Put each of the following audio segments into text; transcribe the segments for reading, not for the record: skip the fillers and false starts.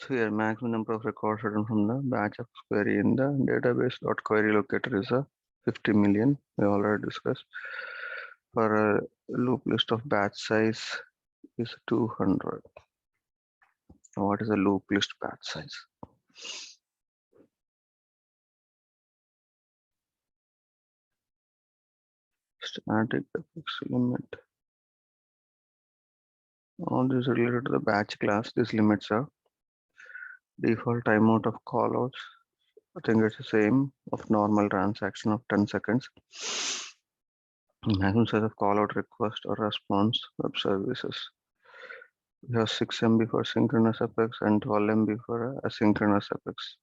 So here, maximum number of records written from the batch of query in the database.query locator is a 50 million. We already discussed. For a loop list of batch size is 200. What is a loop list batch size? Static affix limit. All these related to the batch class. These limits are default timeout of callouts. I think it's the same of normal transaction of 10 seconds. Maximum size of callout request or response web services. We have 6 MB for synchronous effects and 12 MB for asynchronous effects.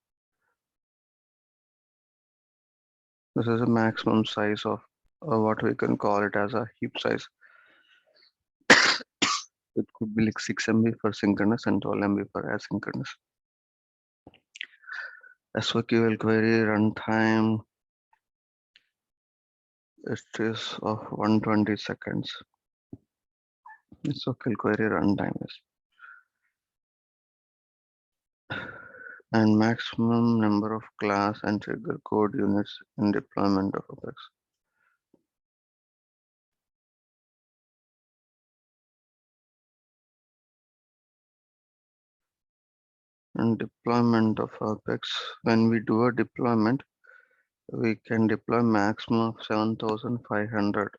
This is a maximum size of what we can call it as a heap size. It could be like 6 MB for synchronous and 12 MB for asynchronous. SQL query runtime, it is of 120 seconds. SQL query runtime is. And maximum number of class and trigger code units in deployment of Apex. And deployment of Apex, when we do a deployment, we can deploy maximum of 7,500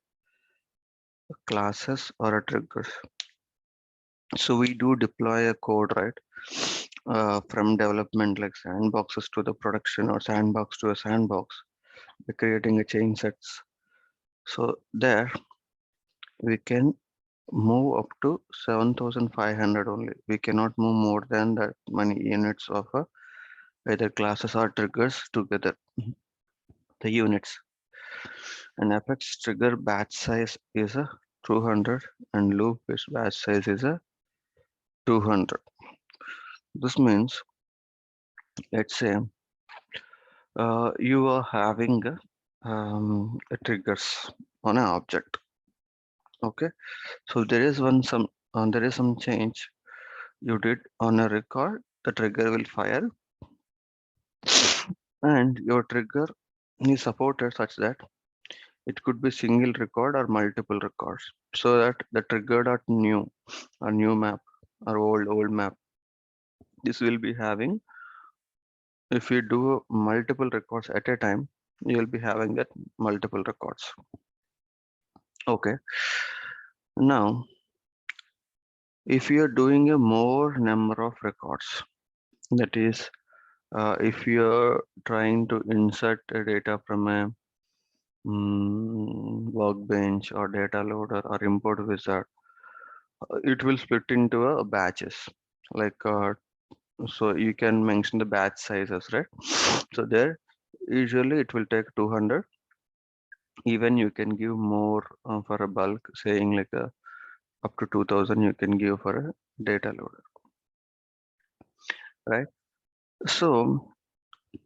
classes or triggers. So we do deploy a code, right? From development like sandboxes to the production or sandbox to a sandbox. We're creating a chain sets. So there we can move up to 7,500 only. We cannot move more than that many units of either classes or triggers together. The units. And Apex trigger batch size is a 200 and loop based batch size is a 200. This means, let's say, you are having a triggers on an object. Okay, so there is some change you did on a record. The trigger will fire, and your trigger is supported such that it could be single record or multiple records. So that the trigger.new or new map or old map, this will be having, if you do multiple records at a time, you will be having that multiple records. Okay, now if you are doing a more number of records, that is if you are trying to insert a data from a workbench or data loader or import wizard, it will split into a batches, like so you can mention the batch sizes, right? So there usually it will take 200. Even you can give more for a bulk, saying like up to 2000 you can give for a data loader, right? So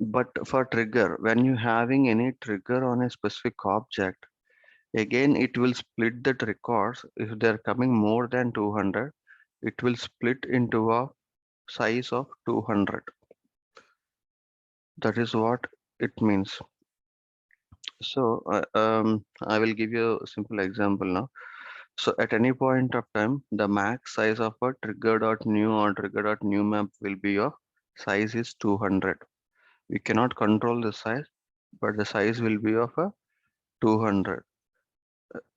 but for trigger, when you having any trigger on a specific object, again it will split that records. If they're coming more than 200, it will split into a size of 200. That is what it means. So I will give you a simple example now. So at any point of time, the max size of a trigger.new or trigger.new map will be of size is 200. We cannot control the size, but the size will be of a 200,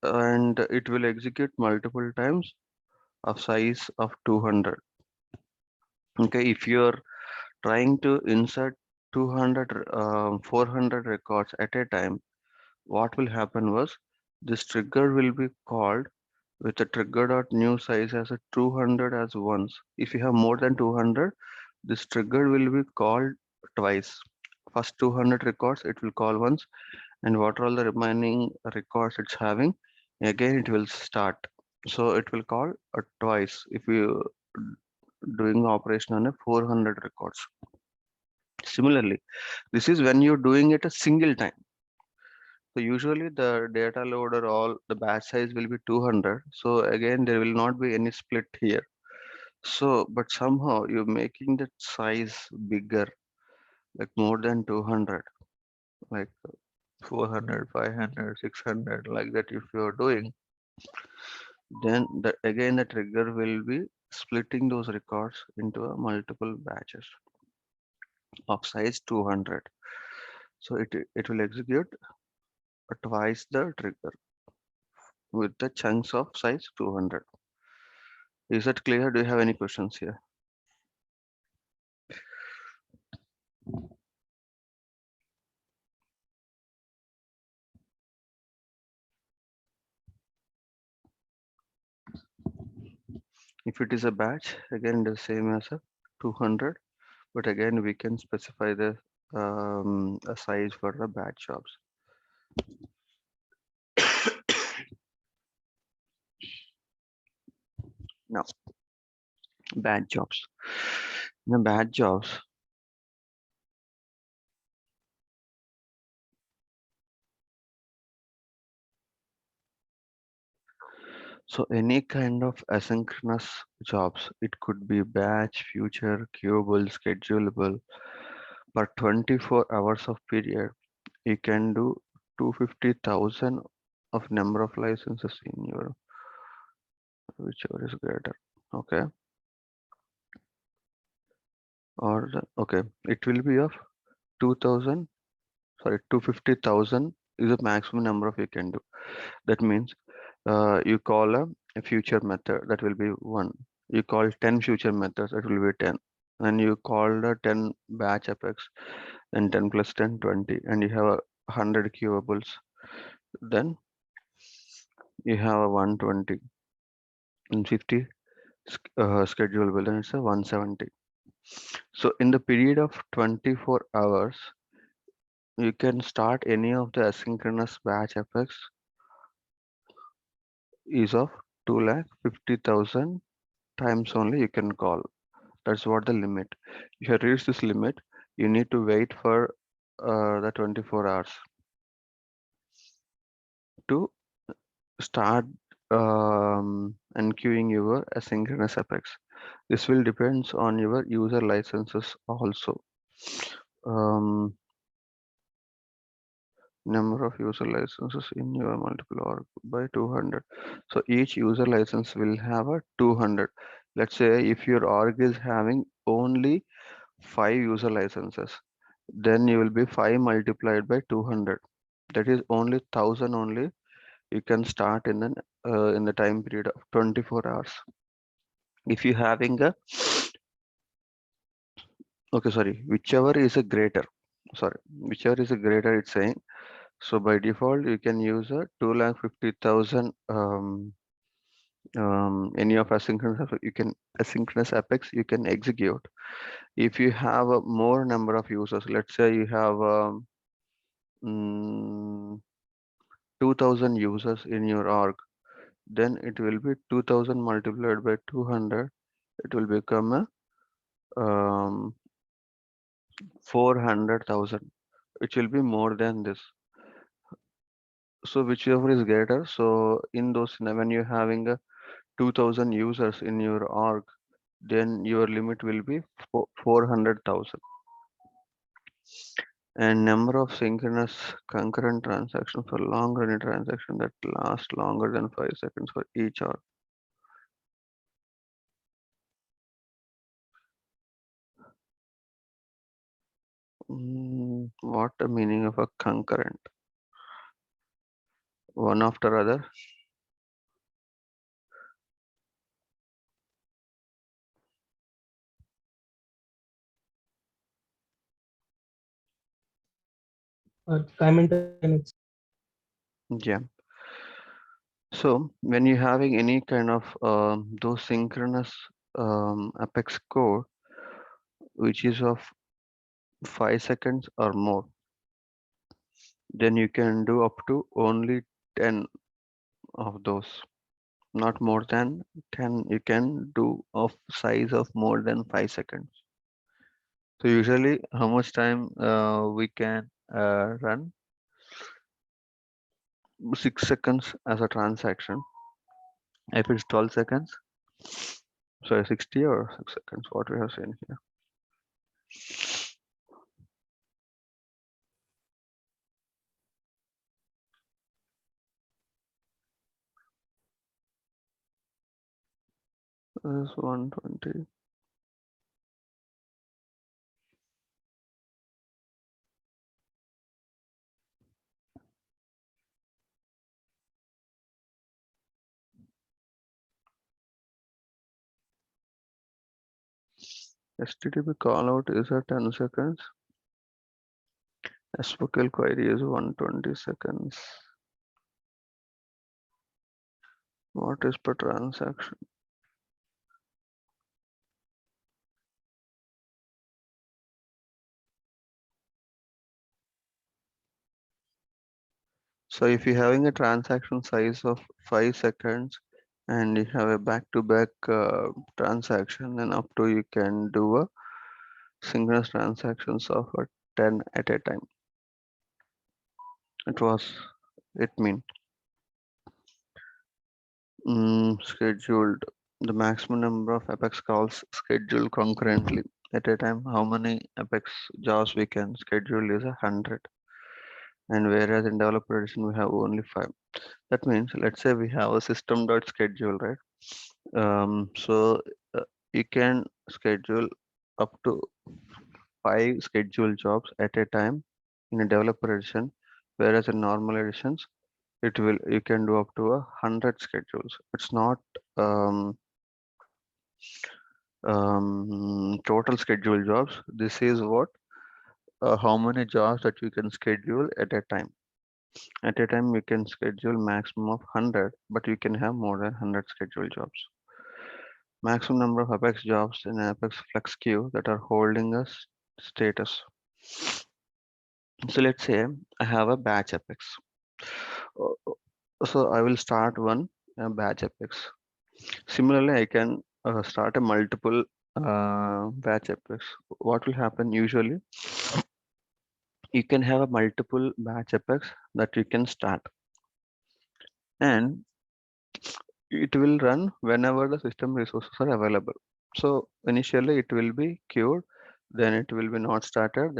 and it will execute multiple times of size of 200. Okay, if you're trying to insert 200 400 records at a time, what will happen was this trigger will be called with a trigger.new size as a 200 as once. If you have more than 200, this trigger will be called twice. First 200 records it will call once, and what are all the remaining records it's having, again it will start. So it will call twice if you doing operation on a 400 records. Similarly, this is when you're doing it a single time. So usually the data loader, all the batch size will be 200. So again, there will not be any split here. So, but somehow you're making that size bigger, like more than 200, like 400, 500, 600, like that. If you're doing, then again the trigger will be splitting those records into a multiple batches of size 200. So it will execute twice the trigger with the chunks of size 200. Is that clear? Do you have any questions here? If it is a batch, again the same as a 200, but again we can specify the a size for the batch jobs. Now, batch jobs. In the batch jobs, so any kind of asynchronous jobs, it could be batch, future, queuable, schedulable, per 24 hours of period, you can do 250,000 of number of licenses in your whichever is greater. Okay. Okay, it will be of 2000, sorry, 250,000 is the maximum number of you can do. That means you call a future method, that will be 1. You call 10 future methods, that will be 10. And you call the 10 batch apex, and 10 plus 10, 20, and you have a 100 queuables. Then you have a 120 and 50 schedulable, then it's a 170. So in the period of 24 hours, you can start any of the asynchronous batch apex is of 250,000 times only you can call. That's what the limit. If you reach this limit, you need to wait for the 24 hours to start unqueuing your asynchronous apex. This will depends on your user licenses also. Um, Number of user licenses in your multiple org by 200. So each user license will have a 200. Let's say if your org is having only 5 user licenses, then you will be 5 multiplied by 200. That is only 1000 only you can start in the time period of 24 hours. If you having a, okay, sorry, whichever is a greater, sorry, whichever is a greater, it's saying. So by default, you can use a 250,000 any of asynchronous apex you can execute. If you have a more number of users, let's say you have mm, 2000 users in your org, then it will be 2000 multiplied by 200. It will become a 400,000. It will be more than this. So whichever is greater. So in those, when you're having a 2000 users in your org, then your limit will be 400,000. And number of synchronous concurrent transactions for long running transaction that last longer than 5 seconds for each org. What the meaning of a concurrent? One after other? Simultaneous. Yeah. So when you're having any kind of those synchronous Apex code, which is of 5 seconds or more, then you can do up to only 10 of those. Not more than 10 you can do of size of more than 5 seconds. So usually how much time we can run? 6 seconds as a transaction. If it's 12 seconds, Sorry, 60 or 6 seconds, what we have seen here. This is 120. HTTP callout is at 10 seconds. SQL query is 120 seconds. What is per transaction? So if you're having a transaction size of 5 seconds and you have a back-to-back transaction, then up to you can do a synchronous transactions of 10 at a time. It mean scheduled. The maximum number of Apex calls scheduled concurrently at a time. How many Apex jobs we can schedule is 100. And whereas in developer edition we have only 5. That means let's say we have a system.schedule, right? So you can schedule up to 5 scheduled jobs at a time in a developer edition, whereas in normal editions you can do up to 100 schedules. It's not um, total scheduled jobs. This is what how many jobs that you can schedule at a time. At a time you can schedule maximum of 100, but you can have more than 100 scheduled jobs. Maximum number of Apex jobs in Apex Flex queue that are holding a status. So let's say I have a batch Apex. So I will start one batch Apex. Similarly, I can start a multiple batch Apex. What will happen usually? You can have a multiple batch Apex that you can start, and it will run whenever the system resources are available. So initially it will be queued, then it will be not started,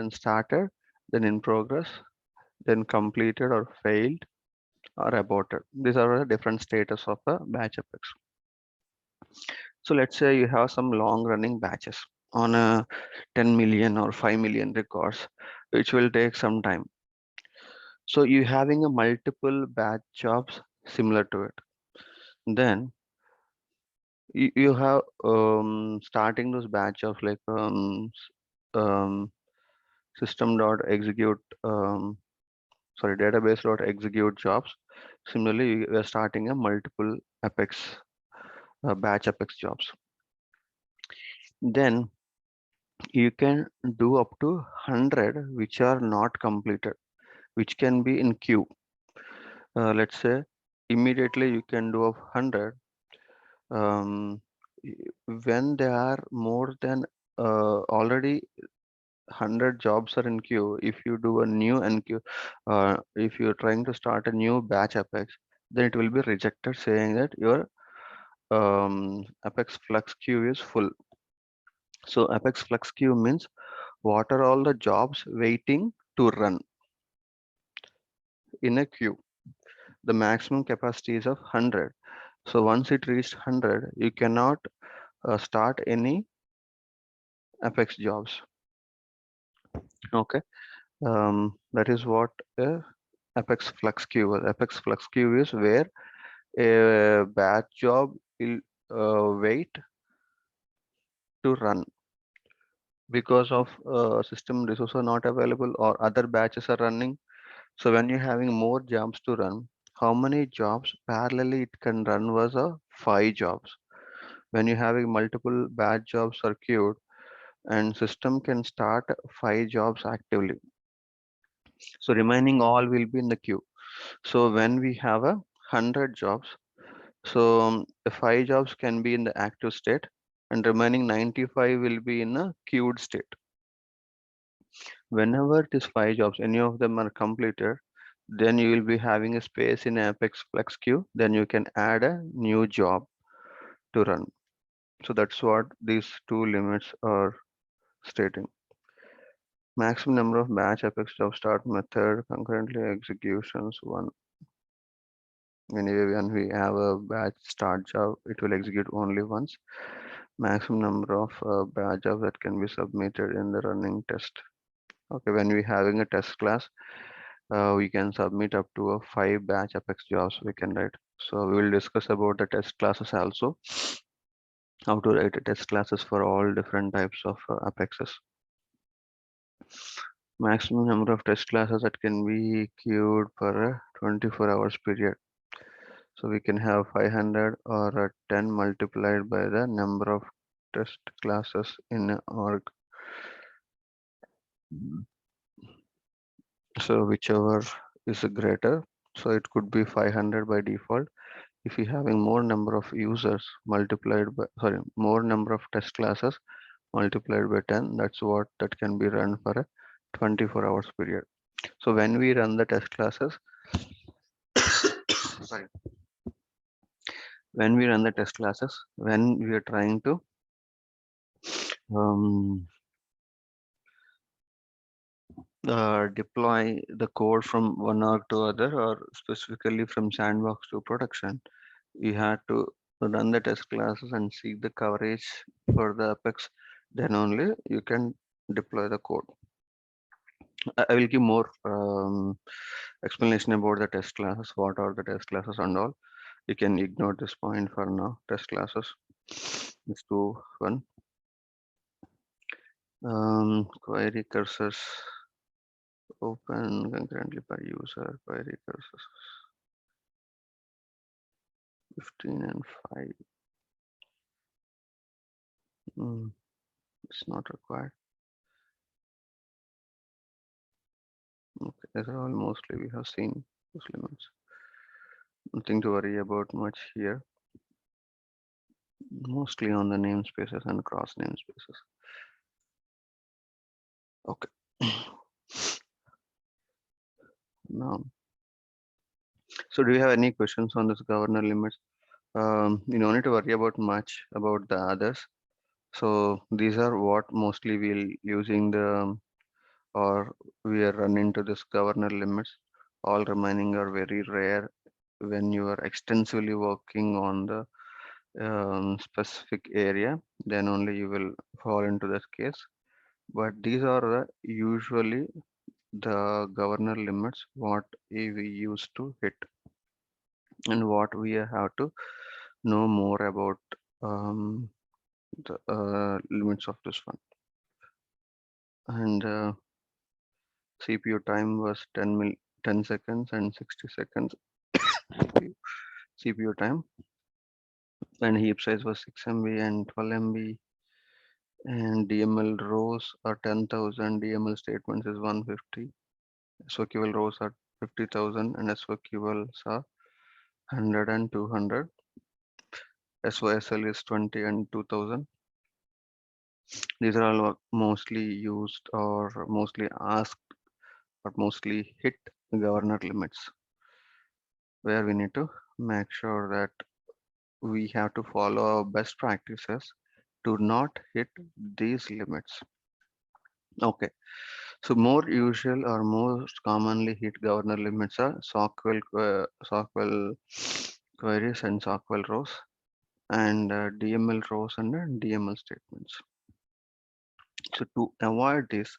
then in progress, then completed or failed or aborted. These are the different status of a batch Apex. So let's say you have some long running batches on a 10 million or 5 million records, which will take some time. So you having a multiple batch jobs similar to it. Then you have starting those batch of like um, system dot execute sorry database dot execute jobs. Similarly, we are starting a multiple Apex batch Apex jobs. Then you can do up to 100 which are not completed, which can be in queue. Let's say immediately you can do of 100 um, when there are more than already 100 jobs are in queue. If you do a new NQ, if you're trying to start a new batch Apex, then it will be rejected saying that your Apex Flux queue is full. So Apex Flux queue means what are all the jobs waiting to run in a queue. The maximum capacity is of 100. So once it reached 100, you cannot start any Apex jobs. Okay, that is what Apex Flux queue is. Apex Flux queue is where a batch job will wait to run because of system resources are not available or other batches are running. So when you're having more jobs to run, how many jobs parallelly it can run was 5 jobs. When you're having multiple batch jobs are queued and system can start 5 jobs actively. So remaining all will be in the queue. So when we have 100 jobs, so the 5 jobs can be in the active state and remaining 95 will be in a queued state. Whenever these 5 jobs, any of them are completed, then you will be having a space in Apex Flex queue. Then you can add a new job to run. So that's what these two limits are stating. Maximum number of batch apex job start method concurrently executions one. Anyway, when we have a batch start job, it will execute only once. Maximum number of batch jobs that can be submitted in the running test. Okay, when we having a test class, we can submit up to a 5 batch apex jobs we can write. So we will discuss about the test classes also, how to write a test classes for all different types of apexes. Maximum number of test classes that can be queued per a 24 hours period. So we can have 500 or 10 multiplied by the number of test classes in a org. So whichever is greater, so it could be 500 by default. If you having more number of users multiplied by, sorry, more number of test classes multiplied by 10, that's what that can be run for a 24 hours period. So when we run the test classes, sorry, when we run the test classes, when we are trying to um, deploy the code from one org to other, or specifically from sandbox to production, we had to run the test classes and see the coverage for the Apex. Then only you can deploy the code. I will give more explanation about the test classes, what are the test classes and all. You can ignore this point for now. Test classes. Let's do one. Query cursors open concurrently per user. Query cursors 15 and 5. It's not required. Okay, these are all mostly we have seen those limits. Nothing to worry about much here. Mostly on the namespaces and cross namespaces. Okay. Now, so do you have any questions on this governor limits? You don't need to worry about much about the others. So these are what mostly we'll using the or we are run into this governor limits. All remaining are very rare when you are extensively working on the specific area, then only you will fall into this case. But these are the usually the governor limits what we used to hit and what we have to know more about the limits of this one. And CPU time was 10 seconds and 60 seconds. CPU time, and heap size was 6 MB and 12 MB, and DML rows are 10,000, DML statements is 150, SOQL rows are 50,000, and SOQLs are 100 and 200. SOSL is 20 and 2000. These are all mostly used or mostly asked or mostly hit governor limits, where we need to make sure that we have to follow our best practices to not hit these limits. Okay, so more usual or most commonly hit governor limits are SOQL queries and SOQL rows, and DML rows and DML statements. So to avoid this,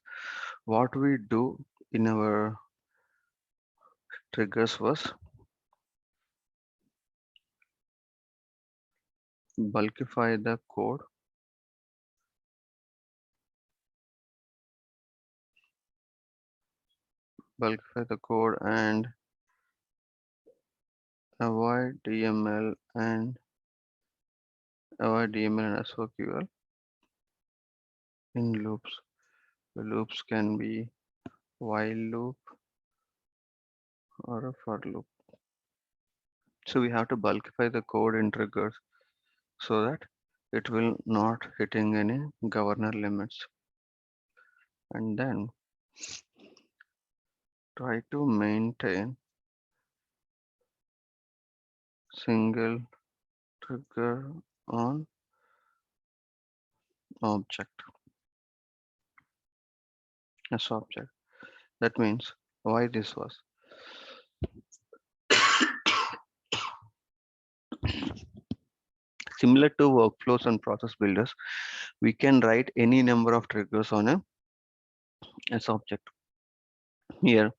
what we do in our triggers was bulkify the code, and avoid DML and SOQL in loops. The loops can be while loop or a for loop. So we have to bulkify the code in triggers so that it will not hitting any governor limits. And then try to maintain single trigger on object as object. That means why this was similar to workflows and process builders. We can write any number of triggers on a as object. Here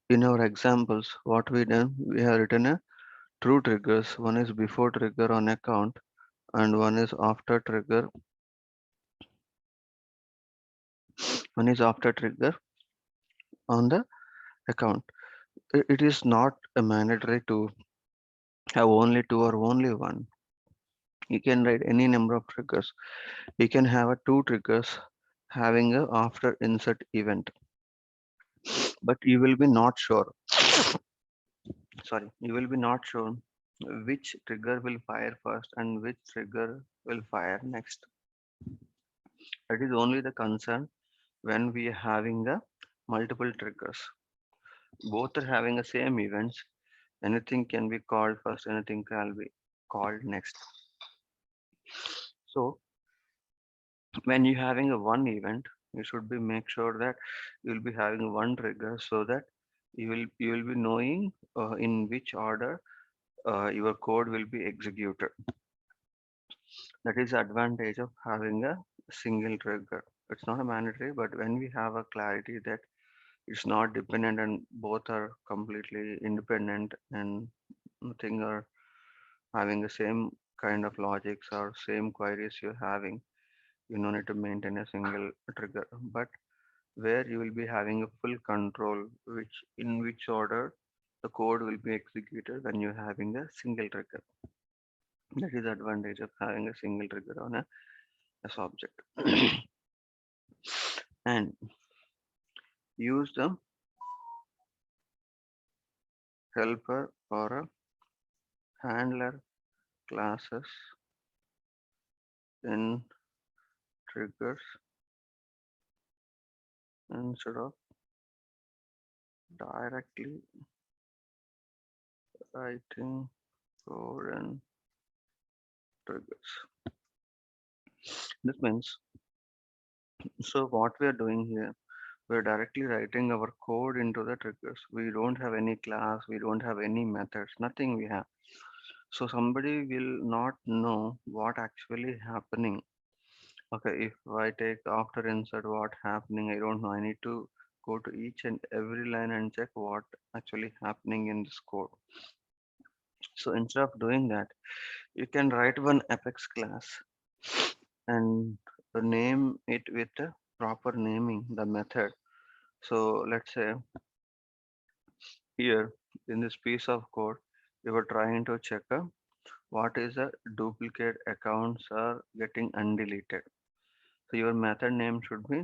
in our examples, what we done, we have written a true triggers. One is before trigger on account and one is after trigger. One is after trigger on the account. It is not a mandatory to have only two or only one. You can write any number of triggers. You can have a two triggers having a after insert event, but you will be not sure. Sorry, you will be not sure which trigger will fire first and which trigger will fire next. That is only the concern when we are having a multiple triggers. Both are having the same events. Anything can be called first, anything can be called next. So when you're having a one event, you should be make sure that you'll be having one trigger so that you will be knowing in which order your code will be executed. That is the advantage of having a single trigger. It's not a mandatory, but when we have a clarity that it's not dependent and both are completely independent and nothing are having the same kind of logics or same queries you're having, you don't need to maintain a single trigger. But where you will be having a full control, which in which order the code will be executed when you're having a single trigger. That is the advantage of having a single trigger on a as object. And use the helper or a handler classes in triggers instead of directly writing code and triggers. This means, so what we are doing here, we're directly writing our code into the triggers. We don't have any class, we don't have any methods, nothing we have. So somebody will not know what actually happening. Okay, if I take after insert what happening, I don't know. I need to go to each and every line and check what actually happening in this code. So instead of doing that, you can write one Apex class and name it with a proper naming the method. So let's say here in this piece of code, you were trying to check what is the duplicate accounts are getting undeleted. So your method name should be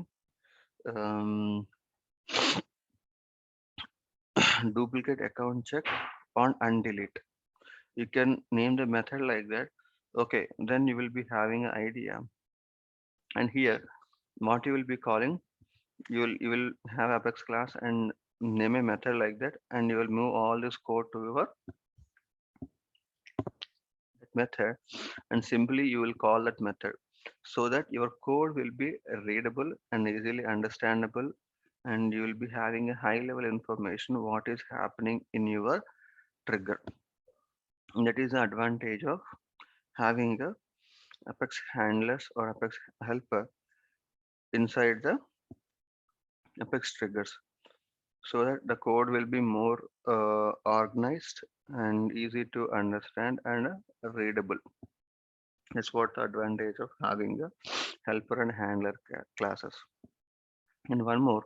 um, duplicate account check on undelete. You can name the method like that. Okay, then you will be having an idea. And here, what you will be calling, you will have Apex class and name a method like that, and you will move all this code to your method, and simply you will call that method so that your code will be readable and easily understandable, and you will be having a high level information what is happening in your trigger. And that is the advantage of having a Apex handlers or Apex helper inside the Apex triggers so that the code will be more organized and easy to understand and readable. That's what the advantage of having a helper and handler classes. And one more,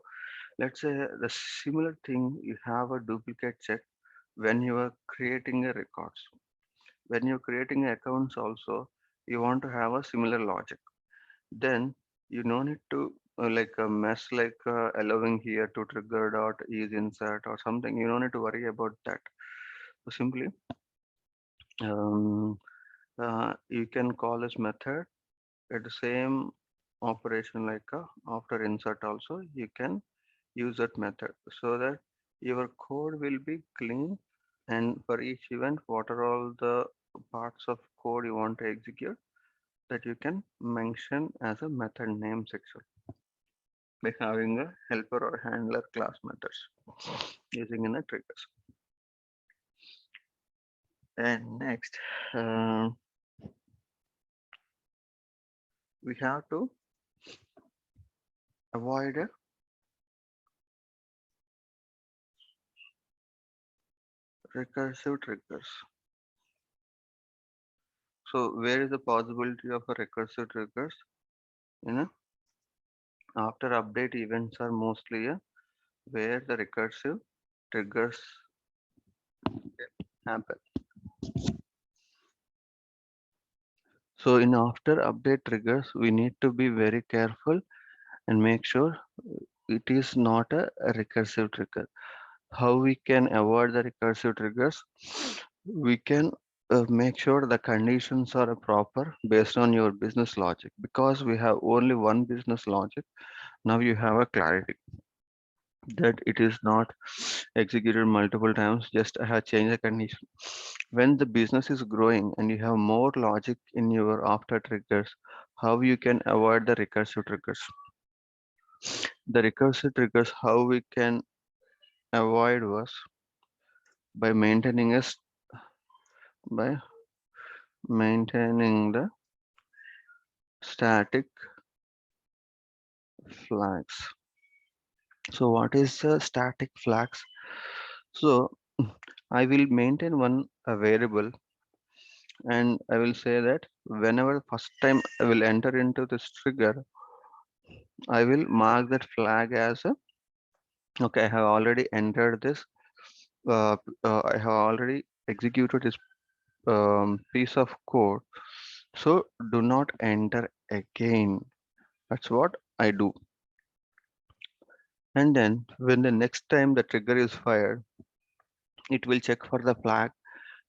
let's say the similar thing, you have a duplicate check when you are creating a records. When you're creating accounts also, you want to have a similar logic. Then you no need to like a mess like allowing here to trigger dot is insert or something. You don't need to worry about that. So simply um, you can call this method at the same operation like after insert also you can use that method so that your code will be clean, and for each event what are all the parts of code you want to execute, that you can mention as a method name section by having a helper or handler class methods using in a triggers. And next, we have to avoid recursive triggers. So where is the possibility of a recursive triggers? You know, after update events are mostly where the recursive triggers happen. So in after update triggers, we need to be very careful and make sure it is not a recursive trigger. How we can avoid the recursive triggers? We can make sure the conditions are proper based on your business logic. Because we have only one business logic, now you have a clarity that it is not executed multiple times, just I have changed the condition. When the business is growing and you have more logic in your after triggers, how you can avoid the recursive triggers? The recursive triggers, how we can avoid was by by maintaining the static flags. So what is static flags? So I will maintain one variable, and I will say that whenever first time I will enter into this trigger, I will mark that flag as a okay. I have already entered this. I have already executed this piece of code. So do not enter again. That's what I do. And then when the next time the trigger is fired, it will check for the flag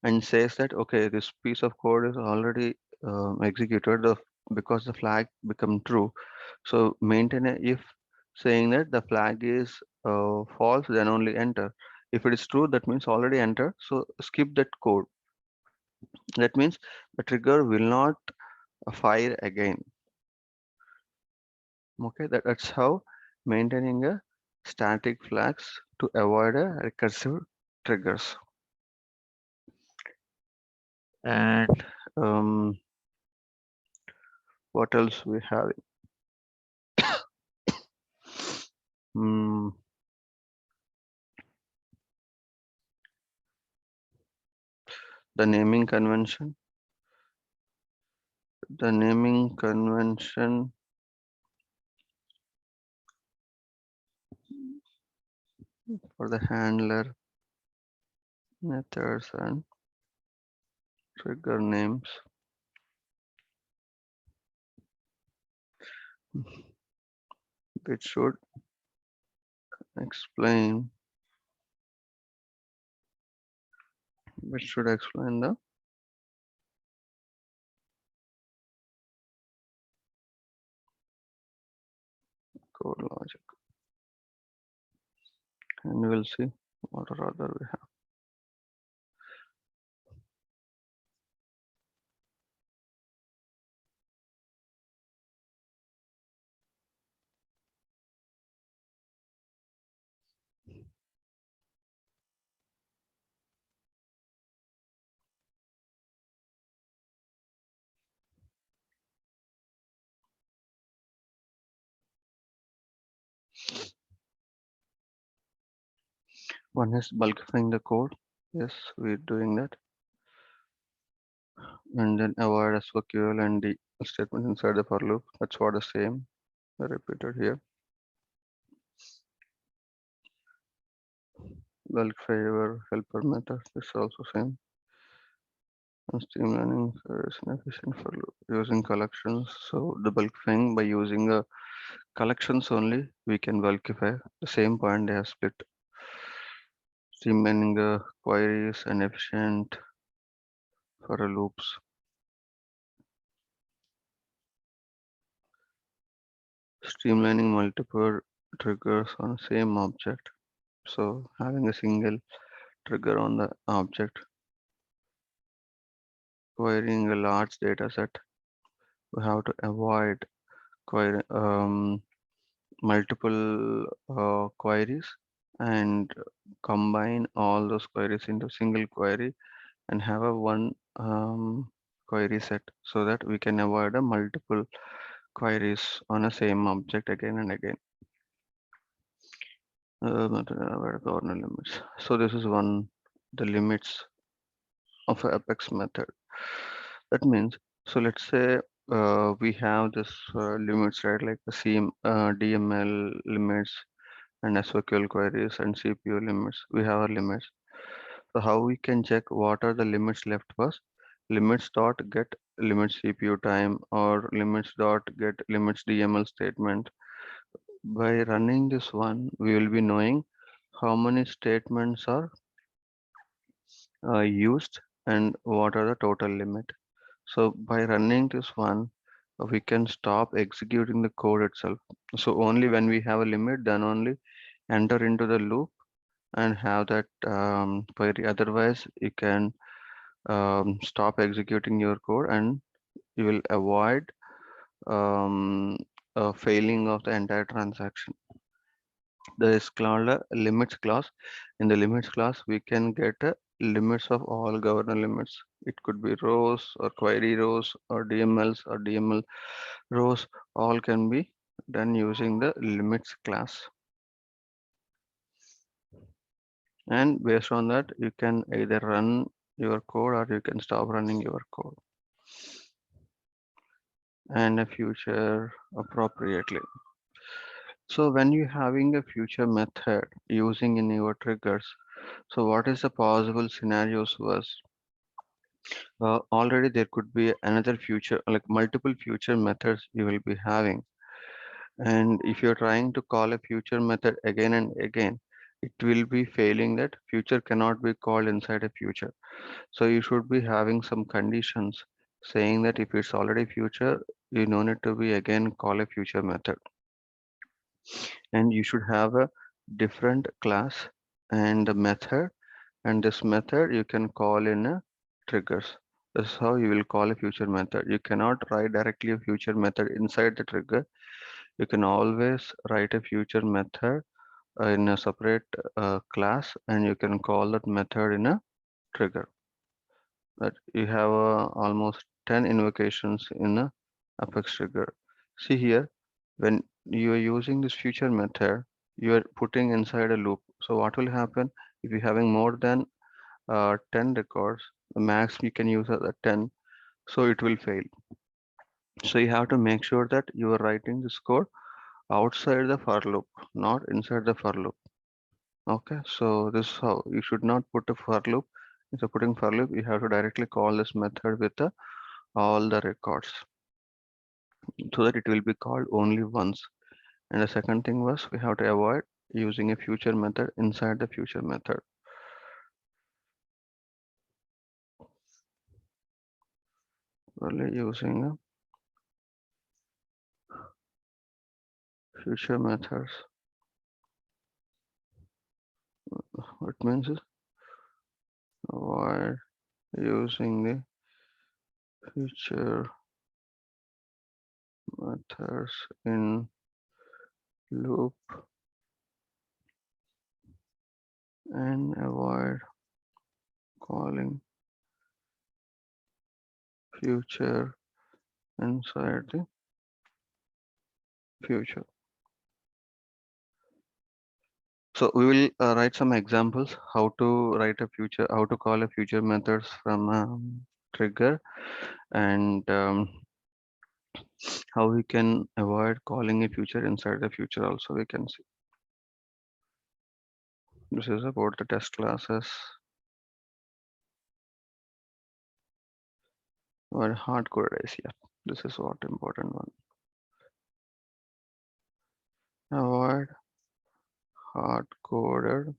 and says that okay, this piece of code is already executed because the flag become true. So maintain a if saying that the flag is false, then only enter. If it is true, that means already enter. So skip that code. That means the trigger will not fire again. Okay, that's how maintaining a static flags to avoid a recursive triggers. And what else we have? Hmm, the naming convention. The naming convention for the handler methods and trigger names, which should explain the code logic, and we'll see what or other we have. One is bulkifying the code. Yes, we're doing that. And then avoid SQL and the statement inside the for loop. That's what the same repeated here. Bulk favor helper method is also same. And streamlining is efficient for using collections. So the bulkifying by using collections only, we can bulkify. The same point they have split. Streamlining the queries and efficient for a loops. Streamlining multiple triggers on same object. So having a single trigger on the object. Querying a large data set we have to avoid query, multiple queries and combine all those queries into single query and have a one query set so that we can avoid a multiple queries on a same object again and again. Where corner limits. So this is one the limits of a apex method. That means so let's say we have this limits right like the CM, DML limits and SQL queries and CPU limits. We have our limits. So how we can check what are the limits left was limits dot get limits CPU time or limits dot get limits DML statement. By running this one, we will be knowing how many statements are used and what are the total limit. So by running this one, we can stop executing the code itself. So only when we have a limit, then only enter into the loop and have that query. Otherwise, you can stop executing your code and you will avoid um, a failing of the entire transaction. There is called a limits clause. In the limits clause, we can get a limits of all governor limits. It could be rows or query rows or DMLs or DML rows. All can be done using the limits class. And based on that, you can either run your code or you can stop running your code and a future appropriately. So when you're having a future method using in your triggers, so what is the possible scenarios was already there could be another future, like multiple future methods you will be having. And if you're trying to call a future method again and again, it will be failing that future cannot be called inside a future. So you should be having some conditions saying that if it's already future, you don't need to be again call a future method. And you should have a different class and the method, and this method you can call in a triggers. This is how you will call a future method. You cannot write directly a future method inside the trigger. You can always write a future method in a separate class, and you can call that method in a trigger. That you have almost 10 invocations in a Apex trigger. See here, when you are using this future method, you are putting inside a loop. So what will happen if you're having more than 10 records, the max you can use are 10, so it will fail. So you have to make sure that you are writing this code outside the for loop, not inside the for loop. Okay, so this is how you should not put a for loop. Instead of putting for loop, you have to directly call this method with all the records so that it will be called only once. And the second thing was we have to avoid using a future method inside the future method. Only using a future methods. What means is avoid using the future methods in loop and avoid calling future inside the future. So we will write some examples how to write a future, how to call a future methods from trigger, and how we can avoid calling a future inside the future also we can see. This is about the test classes or hard-coded is here. This is what important one. Avoid hard-coded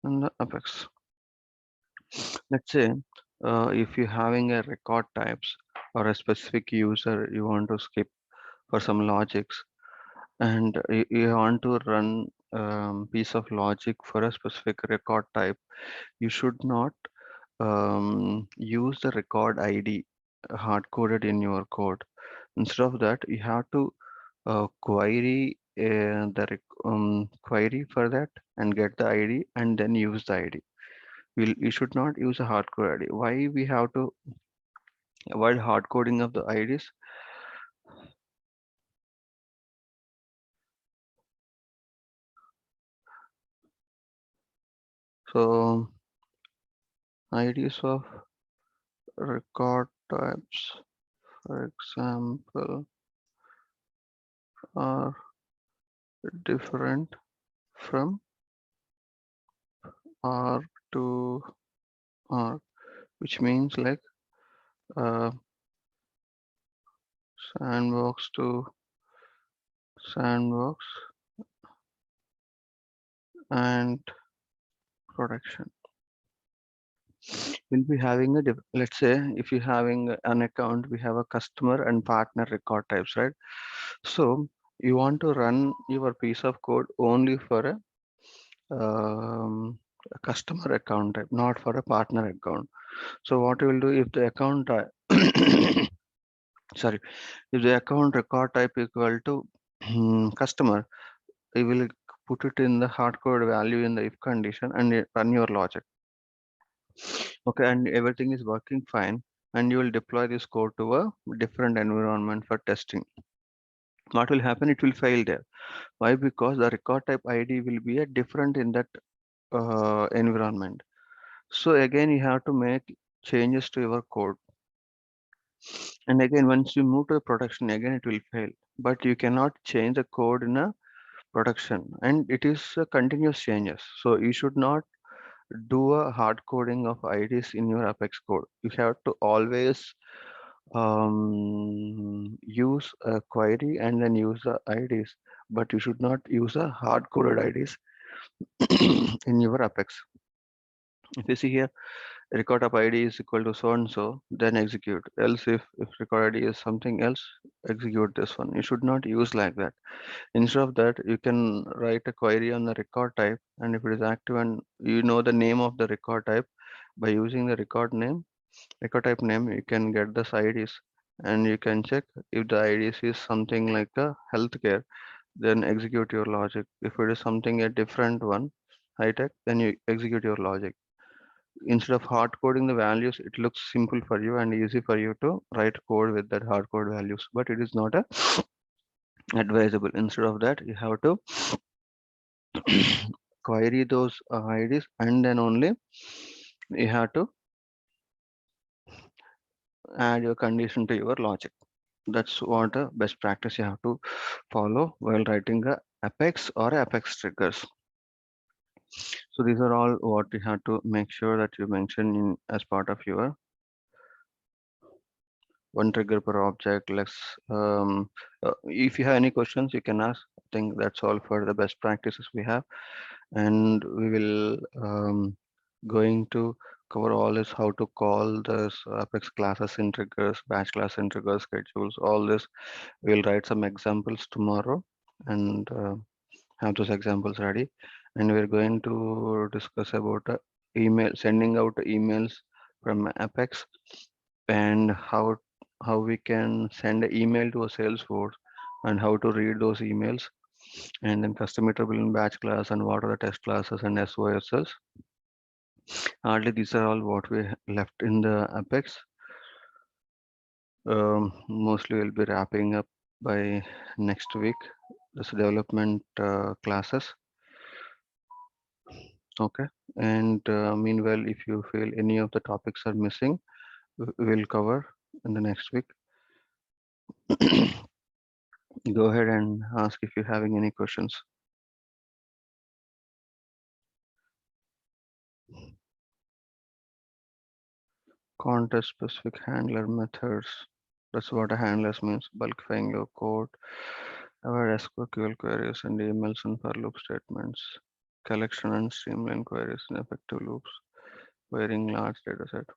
in the Apex. Let's say if you're having a record types or a specific user you want to skip for some logics, and you want to run piece of logic for a specific record type, you should not use the record ID hard coded in your code. Instead of that, you have to query query for that and get the ID and then use the ID. You should not use a hardcore ID. Why we have to avoid hard coding of the IDs? So IDs of record types, for example, are different from R to R, which means like uh, sandbox to sandbox and production. We'll be having a let's say if you're having an account, we have a customer and partner record types, right? So you want to run your piece of code only for a customer account type, not for a partner account. So what you will do if the account sorry, if the account record type equal to customer, you will put it in the hardcode value in the if condition and run your logic. Okay, and everything is working fine, and you will deploy this code to a different environment for testing. What will happen? It will fail there. Why? Because the record type ID will be a different in that environment. So again, you have to make changes to your code. And again, once you move to the production, again it will fail. But you cannot change the code in a production, and it is a continuous changes. So you should not do a hard coding of IDs in your Apex code. You have to always use a query and then use the IDs, but you should not use a hard coded IDs in your Apex. If you see here, record of ID is equal to so and so, then execute. Else, if record ID is something else, execute this one. You should not use like that. Instead of that, you can write a query on the record type, and if it is active and you know the name of the record type, by using the record type name, you can get the IDs and you can check if the IDs is something like a healthcare, then execute your logic. If it is something a different one, high tech, then you execute your logic. Instead of hard coding the values, it looks simple for you and easy for you to write code with that hard code values, but it is not a advisable. Instead of that, you have to query those IDs and then only you have to add your condition to your logic. That's what a best practice you have to follow while writing a Apex or Apex triggers. So these are all what you have to make sure that you mention in as part of your one trigger per object. If you have any questions, you can ask. I think that's all for the best practices we have, and we will going to cover all this how to call this Apex classes in triggers, batch class in triggers, schedules, all this. We'll write some examples tomorrow and have those examples ready. And we're going to discuss about email, sending out emails from Apex and how we can send an email to a Salesforce and how to read those emails and then custom immutable in batch class and what are the test classes and SOSs. Hardly these are all what we left in the Apex. Mostly we'll be wrapping up by next week. This development classes. Okay. And meanwhile, if you feel any of the topics are missing, we'll cover in the next week. Go ahead and ask if you're having any questions. Context specific handler methods. That's what a handlers means. Bulkifying your code. Our SQL queries and emails and for loop statements. Collection and streamline queries in effective loops. Querying large data set.